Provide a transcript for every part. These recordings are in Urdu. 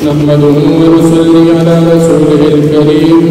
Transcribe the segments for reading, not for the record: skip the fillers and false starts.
نحمده ونصلي على رسوله الكريم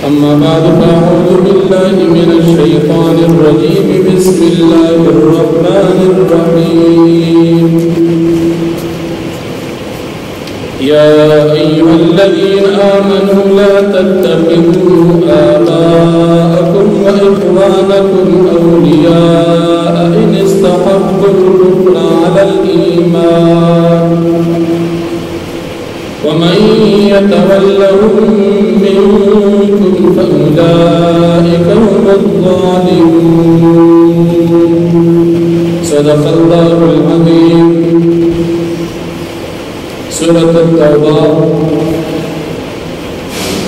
أما بعد فأعوذ بالله من الشيطان الرجيم بسم الله الرحمن الرحيم يا أيها الذين آمنوا لا تتخذوا آباءكم وإخوانكم أولياء إن استحبوا الكفر على الإيمان ومن يتولهم منكم فأولئك هم الظالمون صدق الله العظيم سورة التوبة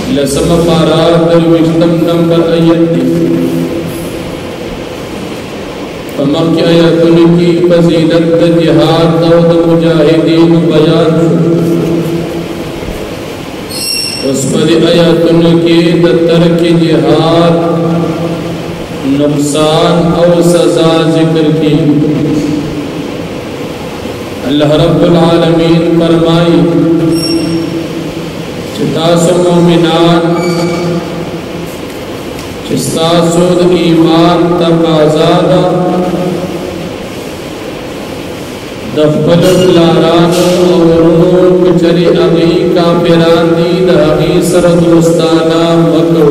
لسم پارات دروشتم نمبر آیت فمکی آیتن کی فضیلت جہاد و مجاہدین بیان اس پر آیتن کی ترک جہاد نقصان اور سزا ذکر کی اللہ رب العالمین فرمائی چتاسو مومنان چستاسو ایمان تقاضادا دفل لاران اورنو کچری اغی کافران دی داغی سرد مستانا مکر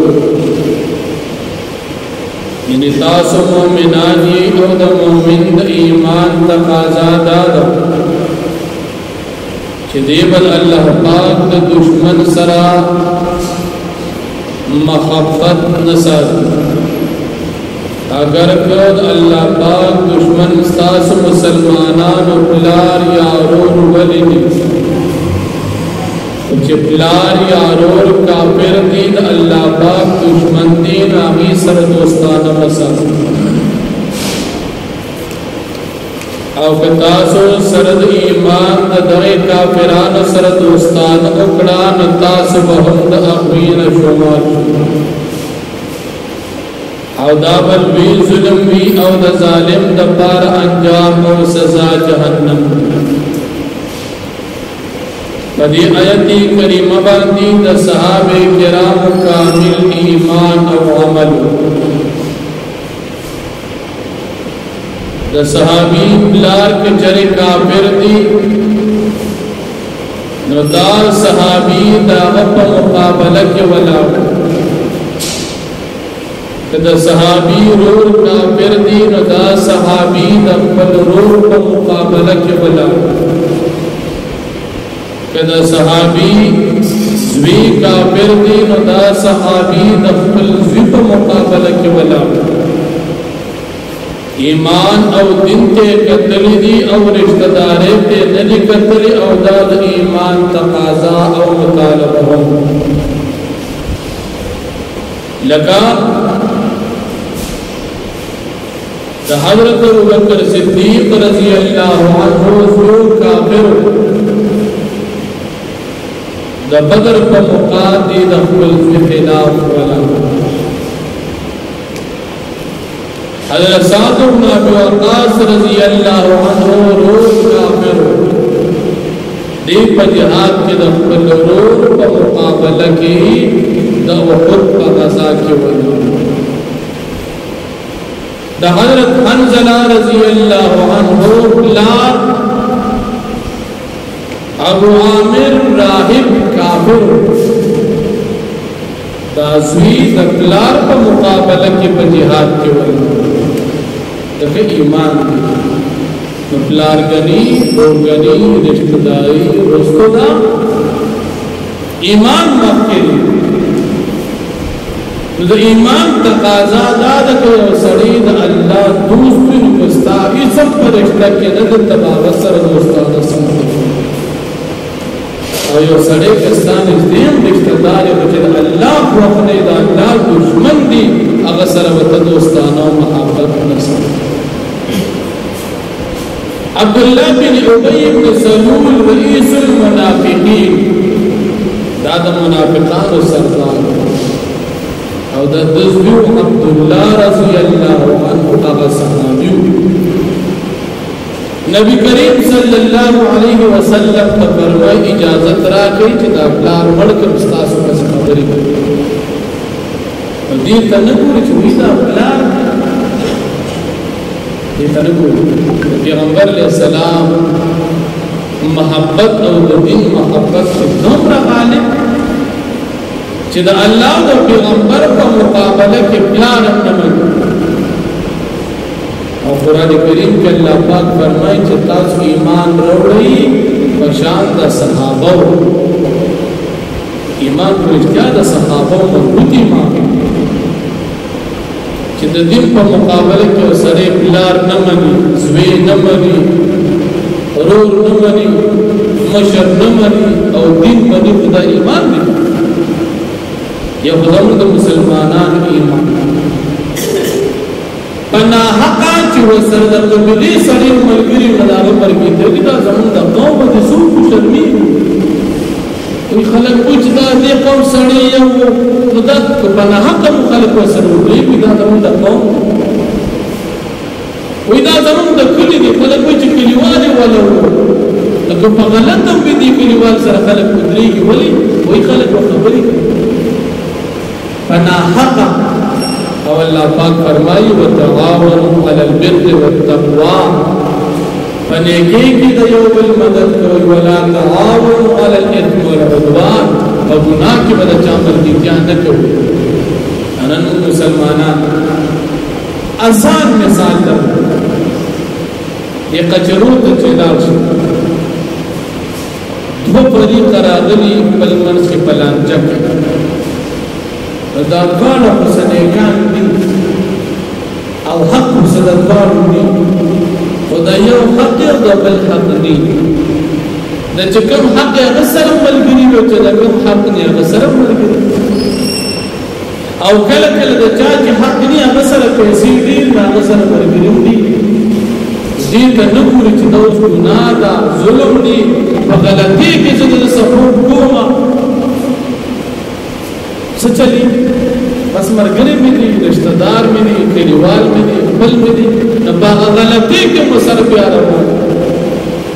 یعنی تاسو مومنانی او دا مومن دا ایمان تقاضادا دیبل اللہ پاک دا دشمن سرا مخفت نساد اگر کد اللہ پاک دشمن ساس مسلمانان و پلار یارور ولنی چه پلار یارور کافر دین اللہ پاک دشمن دین آمی سر دوستان مساد او کتاسو سرد ایمان دغی کافران سرد استاد اکڑان تاسو بہند اخوین شمار او دابل بی ظلم بی او دا ظالم دا پار انجام او سزا جہنم بدی آیتی کریم باندی دا صحابہ کرام کامل ایمان او عمل دا صحابی بلار کے جرے کافر دی نو دا صحابی دا غب مقابلہ کے ولا دا صحابی رور کافر دی نو دا صحابی دا غب رور کو مقابلہ کے ولا دا صحابی زوی کافر دی نو دا صحابی دا غب زوی کو مقابلہ کے ولا ایمان او دن تے قتلی دی او رشتہ دارے تے نلی قتلی او داد ایمان تقاضا او مطالب ہوں لگا دا حضرت ابوبکر صدیق رضی اللہ عنہ زور کافر دا بدر کو مقادی دا خلف خلاف والا حضرت سعد بن ابی وقاص رضی اللہ عنہ روز کافر دیپ جہاد کے دخل روز کا مقابلہ کی دا وحد کا غزا کی وجہ دا حضرت حنزلہ رضی اللہ عنہ پلار ابو عامر راہب کافر دا زوی دا پلار کا مقابلہ کی جہاد کی وجہ دفع ایمان مفلار گنی بوگنی رشتہ داری رستہ دا ایمان مفکری دا ایمان تقاضا دادا کہ سڑید اللہ دوستی نکستا ایسا پر رشتہ کے ندر تباغسر دوستانا سمتا اور یہ سڑے کستان اس دیم رشتہ داری بچے اللہ کو اپنے دا اللہ دشمن دی اغسر و تدوستانا و محبت نسل عبداللہ بن عبی بن سلول رئیس المنافقین دادا منافقان و سردار او دا دزدیو عبداللہ رضی اللہ عنہ اغا صحابیو نبی کریم صلی اللہ علیہ وسلم ته فرمای اجازت راکړئ چې دا پلار مړ کړم ستاسو پس خبرې کوي دې ته نه ګوري چې وی دا پلار دې ته نه ګوري پیغمبر علیہ السلام محبت او د دین محبت دومره غالب چې د الله او پیغمبر په مقابله کې پلار نه ملګری او قرآن کریم کې الله پاک فرمایي چې تاسو ایمان وروړئ په شان د صحابه ایمان پرشتیا د صحابه مضبوط ایمان چې د دین په مقابله کې سره پلار نه مني زوی نه مني ورور نه مني مشر نه مني او دین باندې خدای ایمان دی یا خدای د مسلمانانو ایمان پنا حقا چې وسره د قبلي سړي ملګری مدار پر کې دغه د زمون د قوم د سوق شرمي وي خلک وځ دا د قوم سړي یو خدای پنا حق خلک وسره وي دا زمون د قوم وي دا زمون د کلی دي خلک وځ کلیواله ولا لکه په غلطه په دې کلیوال سره خلک ودرېږي ولي وي خلک خبري پنا حق او الله پاک فرمایي وتعاونوا على البر والتقوى فنيكي کی د یو بل مدد کوي ولا تعاونوا على الاثم والعدوان او ګناه کې بد چا ملګرتیا نه کوي انن مسلمانان آسان مثال ده یک کچرو ته چلار شي دو پری قراغلی بل منځ کې پلانچا دا دواړه حسنیان دي او حق صدقات دي خدای یو حق او بل حق دي د چې کوم حق یې غسر ملګری او چې دا کوم حق نه غسر ملګری او کله کله د چا چې حق نه غسر پیسې دي دا غسر ملګری دي دې ته نه پوری چې دا ګناه ده ظلم دي په غلطي کې چې د سفر کومه سچلی بس مرګري مې دي رشتہ دار مې دي کلیوال مې دي خپل مې دي نه باغ غلطي کې مسر پیار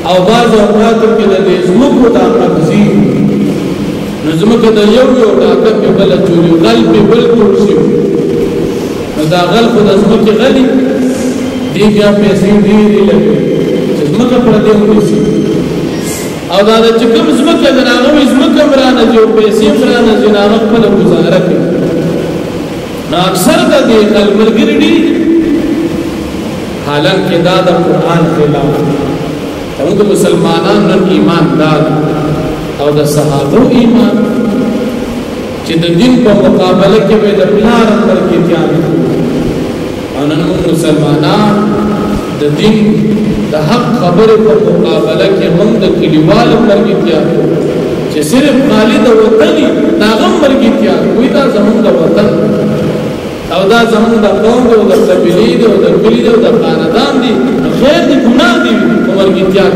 او باز اوقات کې د زمکو دا قبضي نظمکه د یو ډاکه په بل چوري غل په بل ټول شي دا غل خو د زمکه غلي دی بیا پیسې ډېرې لګي چې زمکه پر دې ونیسي او دا چې کوم زمکه دراغه زمکه مرانه جو پیسې مرانه جناب خپل گزاره کوي نو اکثر د دې ملګری دي حالانکه دا د قران خلاف موږ مسلمانانو ایمان دار او د صحابه ایمان چې د دین په مقابله کې به د پلار پر کې تیار او نن مسلمانان د دین د حق خبره په مقابله کې هم د کلیوال پر کې تیار چې صرف خالد وطني دا غم پر کې تیار وي دا زموږ د وطن او دا زموږ د قوم او د قبيله او د کلی او د خاندان دي خیر دي ګناه دي عمر کې تیار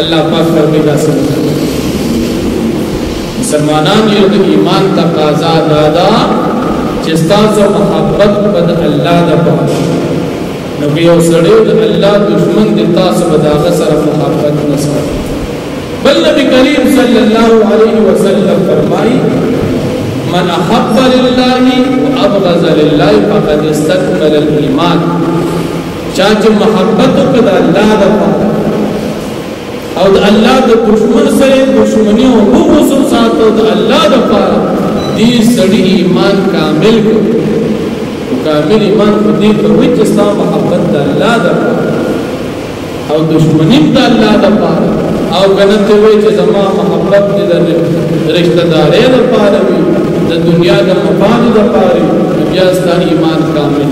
الله پاک فرمایي مسلمانان یو د ایمان تقاضا دادا چې تاسو محبت په الله د پاره نو یو سړی د الله دشمن د تاسو په داغه سره محبت نسره بل نبی کریم صلی الله علیه وسلم فرمایي من احب لله وابغض لله فقد استكمل الايمان چا چې محبت وکړه الله د پاره او د الله د دشمن سره دشمنی او بغض ساتو د الله د پاره دې سړی ایمان کامل کو کامل ایمان په دې ته وي چې ستاسو محبت د الله د پاره او دشمنی د الله د پاره او کنه ته وي چې زما محبت دې د رشتہ داري د پاره وي د دنیا د مفاد د پاره بیا ستاسو ایمان کامل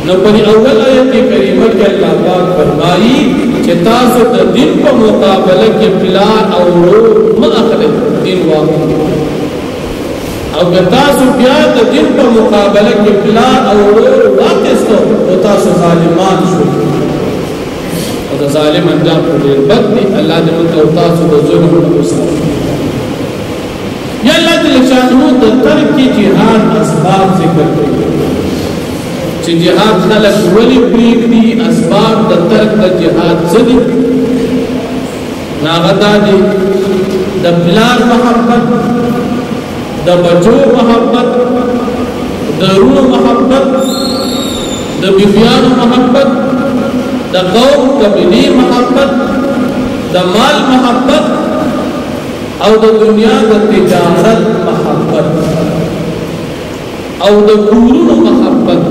نو په اول آیت کریمه کې الله پاک فرمایي چې تاسو د دین په مقابله کې پلار او ورور مخالف دین واقع او که تاسو بیا د دین په مقابله کې پلار او ورور واقعستو او تاسو ظالمان شو او د ظالم انجام په ډیر بد دي الله دې موږ تاسو د ظلم نه وساتي یا الله دې شانو د ترک جهاد اسباب ذکر کړي چې جهاد خلق ولی پریږدي اسباب د ترک د جهاد سدي ناغدا دي د پلار محبت د بچو محبت د رونو محبت د بیبیانو محبت د قوم قبیلی محبت د مال محبت او د دنیا د تجارت محبت او د کورونو محبت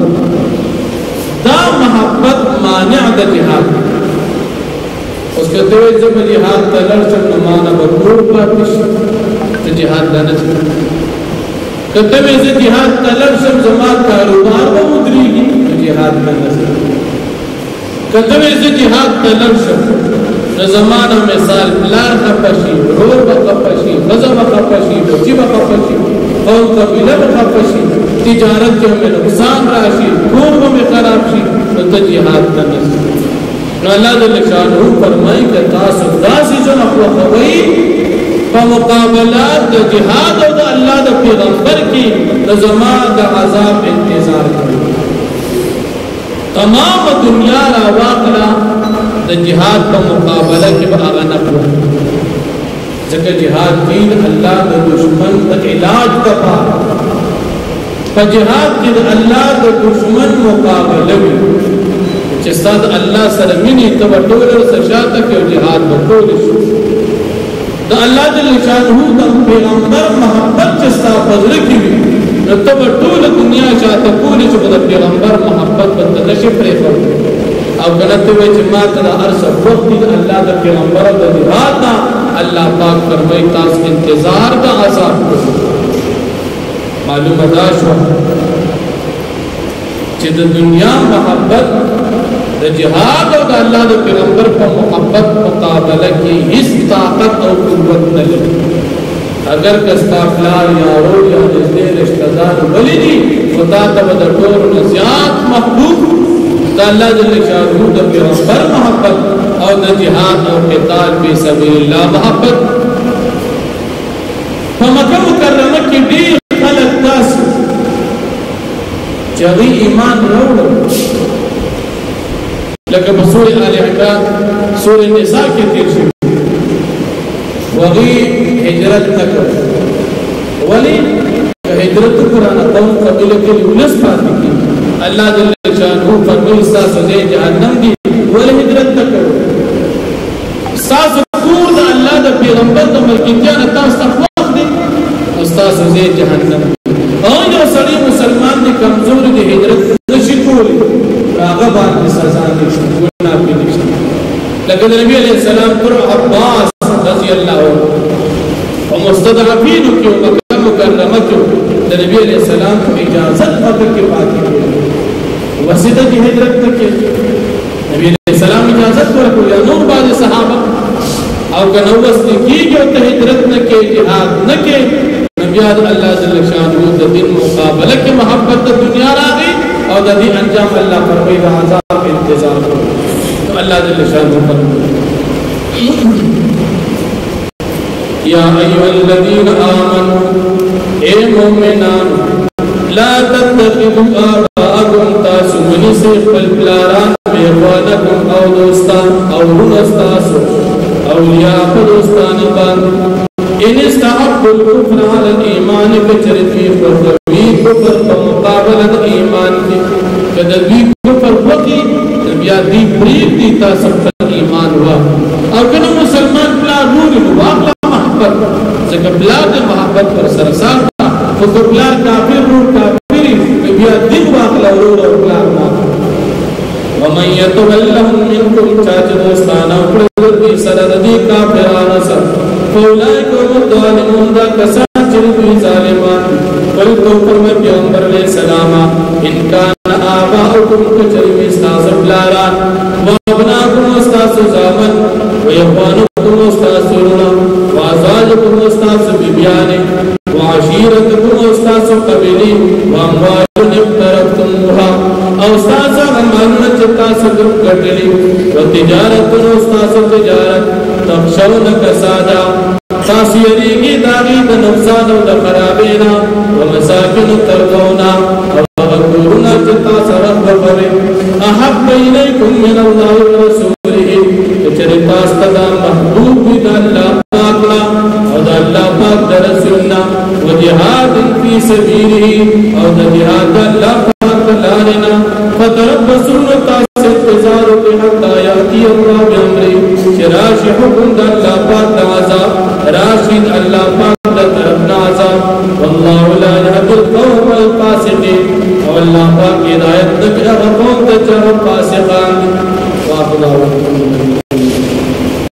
دا محبت مانع د جهاد اس کہتے ہوئے جب جہاد تلر چل نمانا بکور پاتش تو جہاد دانت کہتے ہوئے جب جہاد تلر چل زمان کاروبار وہ مدری گی تو جہاد میں نظر کہتے ہوئے جب جہاد تلر چل زمانہ مثال پلار خفشی رور بخفشی غزب خفشی بچی بخفشی قوم قبیلہ بخفشی تجارت کے ہمیں نقصان راشی کور میں خراب شی تو جہاد کا نظر اللہ جل شانہ فرمائی کہ تاسو داسی جو اخوہ خوئی فمقابلات دا جہاد و دا اللہ دا پیغمبر کی زمان دا عذاب انتظار کرو تمام دنیا را واقعہ دا جہاد کا مقابلہ کی آغا نقوہ جگہ جہاد دین اللہ دا دشمن دا علاج کا پار فجہاد دین اللہ دا دشمن مقابلہ بھی چستاد اللہ سرمینی تبٹولر سشاتا کہ جہاد بکولش دا اللہ جل شانہ دا پیغمبر محبت چستا فضلکی بھی تبٹول دنیا چاہتا کولش دا پیغمبر محبت بند نشف ریفر او گلت ہوئے جماعت دا عرصہ وقتی دا اللہ دا پیغمبر دا جہاد اللہ پاک فرمائی تاس انتظار دا عذاب کو معلوم اداش ہوا چید دنیا محبت دا جہاد و دا اللہ دا پیغمبر پر محبت مقابلہ کی اس طاقت اور قوت نلے اگر کستا فلار یا رو یا نزدے رشتدار بلی دی خدا تب دا طور نزیاد محبوب دا اللہ جل شانہ دا پیغمبر محبت اور دا جہاد اور قتال فی سبیل اللہ محبت فمکہ مکرمہ کی دیر خلق تاس جغی ایمان روڑا لکہ بسور آل عمران سور النساء کے تیر شکر وغی حجرت نکر ولی حجرت قرآن قوم قبیلہ کے لیے انس پاتی کی اللہ جل شانہ فرمی ساس دے جہنم دی ولی حجرت نکر ساس کور دا اللہ دا پیغمبر دا ملکتیان تاس تخواق دی استاس دے جہنم اور جو سڑی مسلمان دی کمزور دی حجرت نشی کولی راغبان کی سزا نشت گناہ کی نشت لیکن نبی علیہ السلام پر عباس رضی اللہ عنہ ومستضعفین کی مکہ مکرمہ کی نبی علیہ السلام کو اجازت فقر کے پاکی کی وسیدہ کی حجرت کی نبی علیہ السلام اجازت پر کوئی نور بعض صحابہ او کنوس کی جو حجرت نہ کے جہاد نہ کے نبی اللہ جل شانہ دین مقابلہ کی محبت دنیا را گئی اور دی انجام اللہ فرمائی دا عذاب انتظار کرو تو اللہ جل شانہ فرمائی یا ایوہ الذین آمنوا اے مومنان لا تتخذوا آباءکم تاسو منی سے پلپلاران بیوانکم او دوستان او رنستاسو اولیاء دوستان بان ان استحب الكفر على الایمان کچرتی فرمی کفر بمقابلت ایمان کی کدبی کفر وقی نبیا دی پریب دی تاسب پر ایمان ہوا اور کنو مسلمان بلا روح واقع محبت زکر بلا دی محبت پر سرسان تھا فکر بلا کافر روح کافری نبیا دی واقع روح اور بلا محبت ومن يتولهم منكم چاچدوستانا پردی سردی کافرانا سر فولائک ومدوالمون دا کسان چلوی ظالمان قلتو فرمی پیغمبر علیہ السلام انکان آباؤکم کچلوی استاسب لاران وابناکم استاس زامن ویخوانکم استاس رونا وازواجکم استاس بیبیانی وعشیرتکم استاس قبیلی واموالن اقترفتموها اوستاس غمانن چتاس گٹلی وتجارتن استاس تجارت تخشون کسادا تاسی یریگی داغی دا نفسان و دا خرابینا ومساکن تردونا وغکورنا چتا سرق بخوری احب الیکم من اللہ ورسوله وجهاد في سبيله او جهاد الله لنا فتربصوا انتظار حتى ياتي الله بامره شراش حكم الله پاک عذاب راشد الله پاک طرف عذاب والله لا يهدي القوم الفاسقين والله پاک ہدایت نہ قوم تے فاسقان واخذ